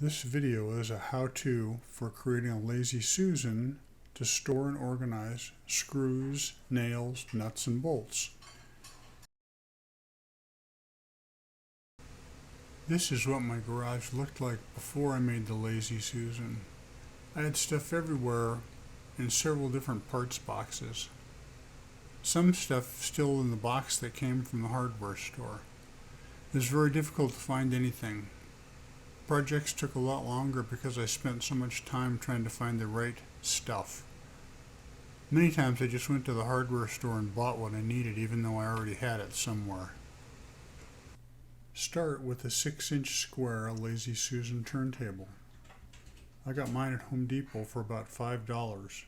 This video is a how-to for creating a Lazy Susan to store and organize screws, nails, nuts, and bolts. This is what my garage looked like before I made the Lazy Susan. I had stuff everywhere in several different parts boxes. Some stuff still in the box that came from the hardware store. It was very difficult to find anything. Projects took a lot longer because I spent so much time trying to find the right stuff. Many times I just went to the hardware store and bought what I needed even though I already had it somewhere. Start with a 6-inch square Lazy Susan turntable. I got mine at Home Depot for about $5.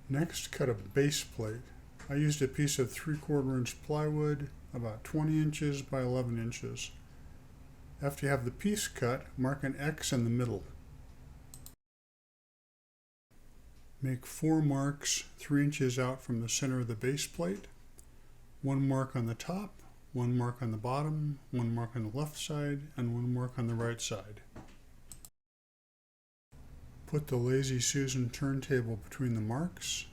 Next, cut a base plate. I used a piece of 3/4 inch plywood, about 20 inches by 11 inches. After you have the piece cut, mark an X in the middle. Make 4 marks 3 inches out from the center of the base plate. 1 mark on the top, 1 mark on the bottom, 1 mark on the left side, and 1 mark on the right side. Put the Lazy Susan turntable between the marks.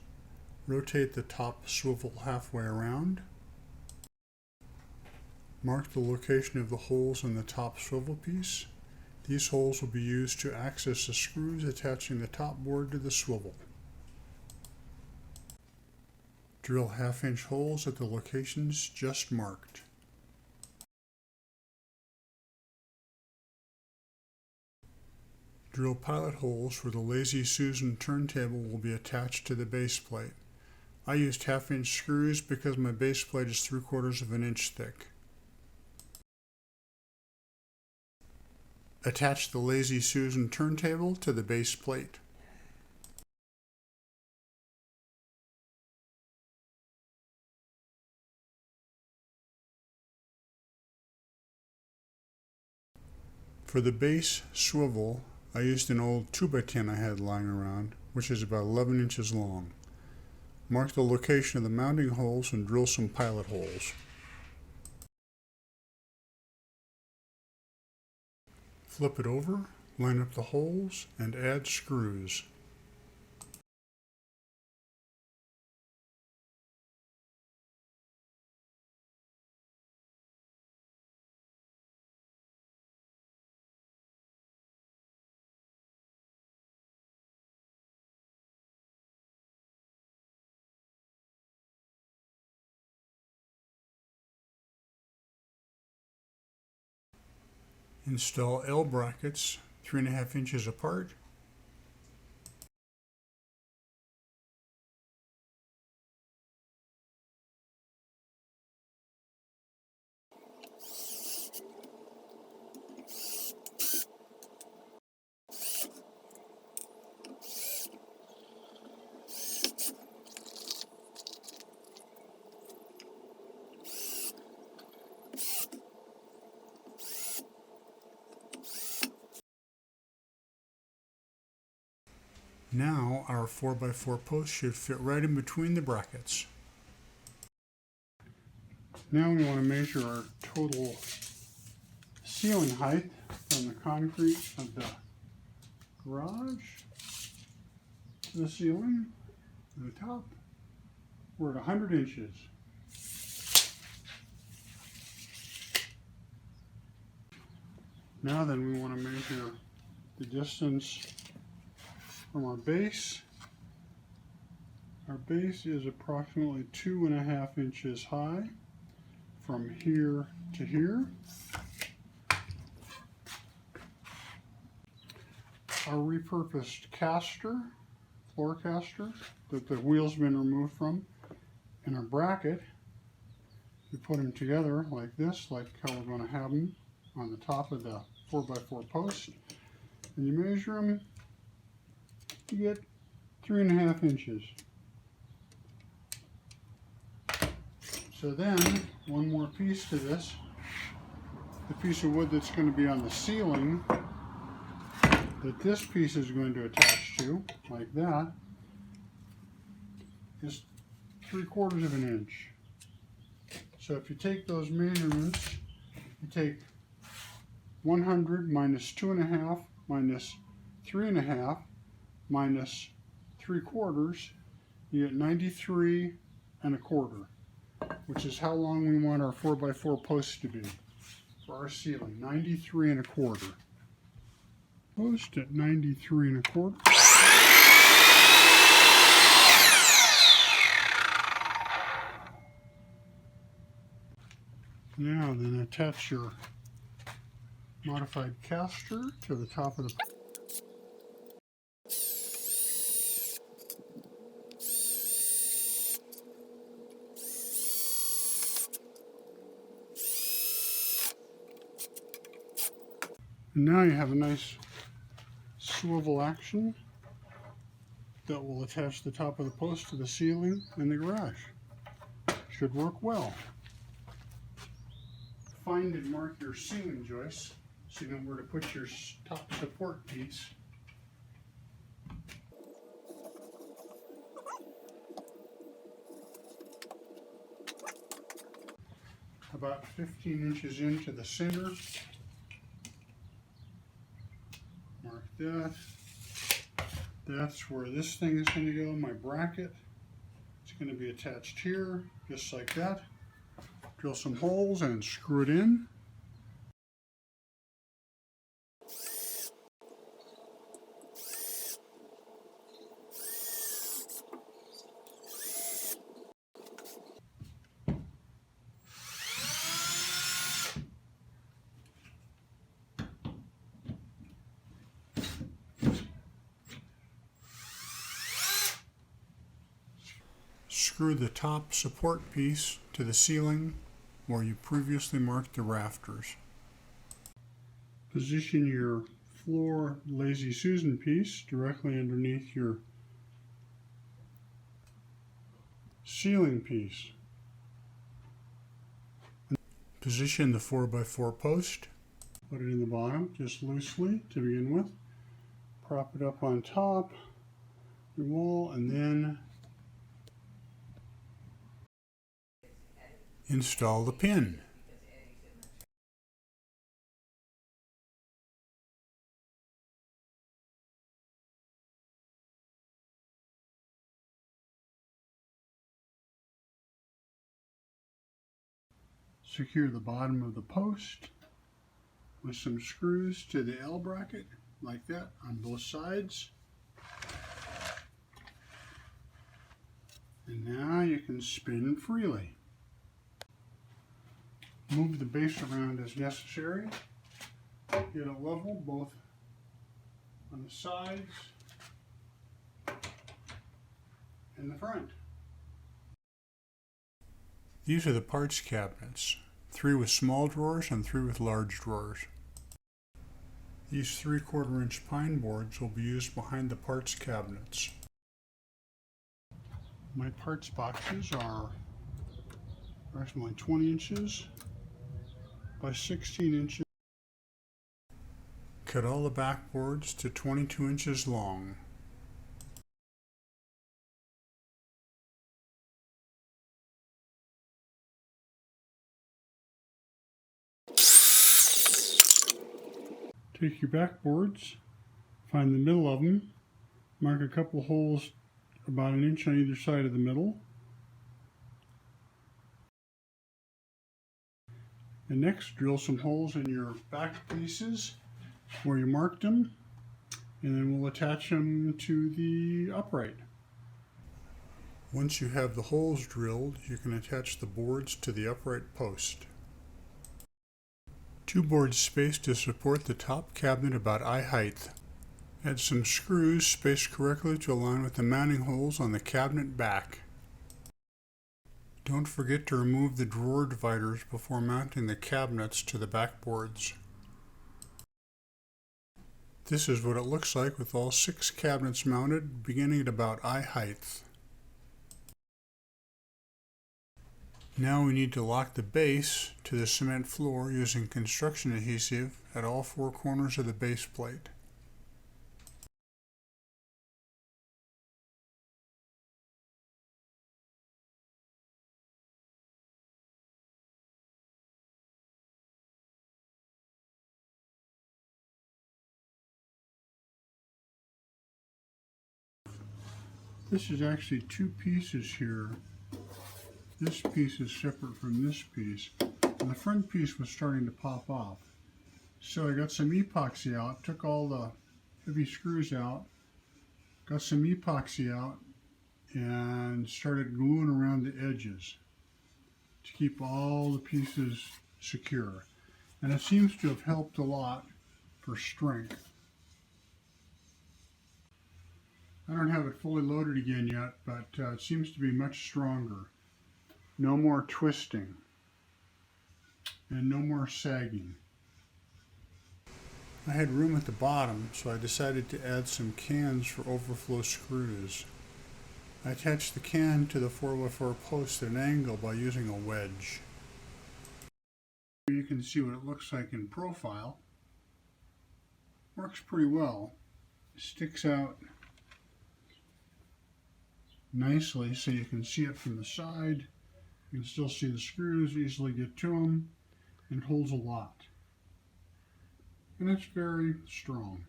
Rotate the top swivel halfway around. Mark the location of the holes in the top swivel piece. These holes will be used to access the screws attaching the top board to the swivel. Drill 1/2-inch holes at the locations just marked. Drill pilot holes where the Lazy Susan turntable will be attached to the base plate. I used 1/2-inch screws because my base plate is 3/4 inch thick. Attach the Lazy Susan turntable to the base plate. For the base swivel, I used an old 2x10 I had lying around, which is about 11 inches long. Mark the location of the mounting holes and drill some pilot holes. Flip it over, line up the holes, and add screws. Install L brackets 3.5 inches apart. Now our 4x4 post should fit right in between the brackets. Now we want to measure our total ceiling height from the concrete of the garage to the ceiling, to the top. We're at 100 inches. Now then we want to measure the distance from our base. Our base is approximately 2.5 inches high from here to here. Our repurposed caster, floor caster, that the wheel's been removed from, and our bracket, you put them together like this, like how we're going to have them on the top of the 4x4 post, and you measure them. You get 3.5 inches. So then, one more piece to this, the piece of wood that's going to be on the ceiling, that this piece is going to attach to, like that, is 3/4 inch. So if you take those measurements, you take 100 minus 2.5 minus 3.5 minus 3/4, you get 93 1/4, which is how long we want our 4x4 posts to be for our ceiling. 93 1/4. Post at 93 1/4. Now then attach your modified caster to the top of the and now you have a nice swivel action that will attach the top of the post to the ceiling in the garage. Should work well. Find and mark your ceiling joists so you know where to put your top support piece. About 15 inches into the center. Mark that. That's where this thing is going to go, my bracket. It's going to be attached here, just like that. Drill some holes and screw it in. Screw the top support piece to the ceiling where you previously marked the rafters. Position your floor Lazy Susan piece directly underneath your ceiling piece. Position the 4x4 post. Put it in the bottom just loosely to begin with. Prop it up on top your wall and then install the pin. Secure the bottom of the post with some screws to the L bracket, like that, on both sides. And now you can spin freely. Move the base around as necessary. Get it level both on the sides and the front. These are the parts cabinets, 3 with small drawers and 3 with large drawers. These 3/4 inch pine boards will be used behind the parts cabinets. My parts boxes are approximately 20 inches by 16 inches. Cut all the backboards to 22 inches long. Take your backboards, find the middle of them, mark a couple holes about 1 inch on either side of the middle. And next, drill some holes in your back pieces where you marked them, and then we'll attach them to the upright. Once you have the holes drilled, you can attach the boards to the upright post. 2 boards spaced to support the top cabinet about eye height. Add some screws spaced correctly to align with the mounting holes on the cabinet back. Don't forget to remove the drawer dividers before mounting the cabinets to the backboards. This is what it looks like with all 6 cabinets mounted, beginning at about eye height. Now we need to lock the base to the cement floor using construction adhesive at all 4 corners of the base plate. This is actually two pieces here. This piece is separate from this piece. And the front piece was starting to pop off. So I got some epoxy out, took all the heavy screws out, got some epoxy out, and started gluing around the edges to keep all the pieces secure. And it seems to have helped a lot for strength. I don't have it fully loaded again yet, but it seems to be much stronger. No more twisting and no more sagging. I had room at the bottom, so I decided to add some cans for overflow screws. I attached the can to the 4x4 post at an angle by using a wedge. You can see what it looks like in profile. Works pretty well. It sticks out nicely so you can see it from the side. You can still see the screws, easily get to them, and it holds a lot. And it's very strong.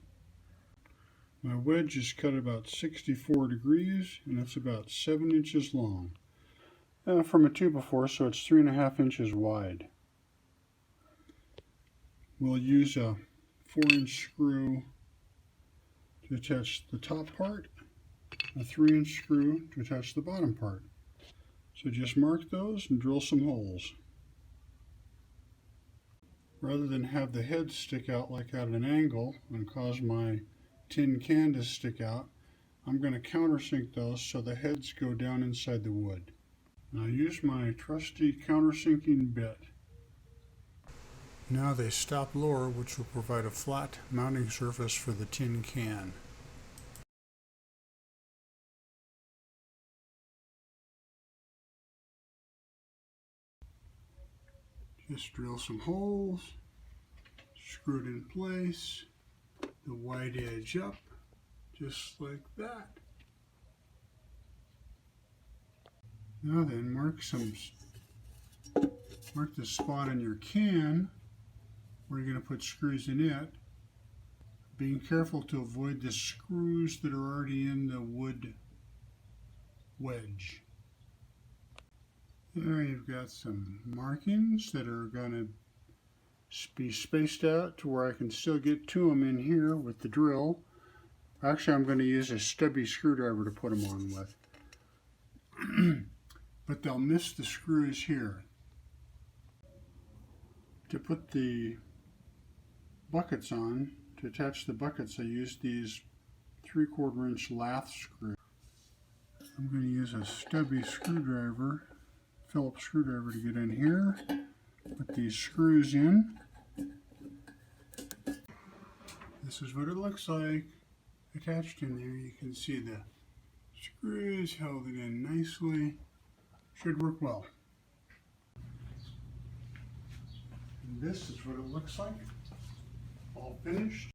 My wedge is cut about 64 degrees and it's about 7 inches long. From a 2x4, so it's 3.5 inches wide. We'll use a 4-inch screw to attach the top part, a 3-inch screw to attach the bottom part. So just mark those and drill some holes. Rather than have the head stick out like at an angle and cause my tin can to stick out, I'm going to countersink those so the heads go down inside the wood. And I use my trusty countersinking bit. Now they stop lower, which will provide a flat mounting surface for the tin can. Just drill some holes, screw it in place, the wide edge up, just like that. Now then, mark the spot on your can where you're going to put screws in it, being careful to avoid the screws that are already in the wood wedge. There you've got some markings that are going to be spaced out to where I can still get to them in here with the drill. Actually, I'm going to use a stubby screwdriver to put them on with. But they'll miss the screws here. To put the buckets on, to attach the buckets, I used these 3/4 inch lath screws. I'm going to use a stubby screwdriver, Phillips screwdriver, to get in here. Put these screws in. This is what it looks like. Attached in there, you can see the screws held it in nicely. Should work well. And this is what it looks like, all finished.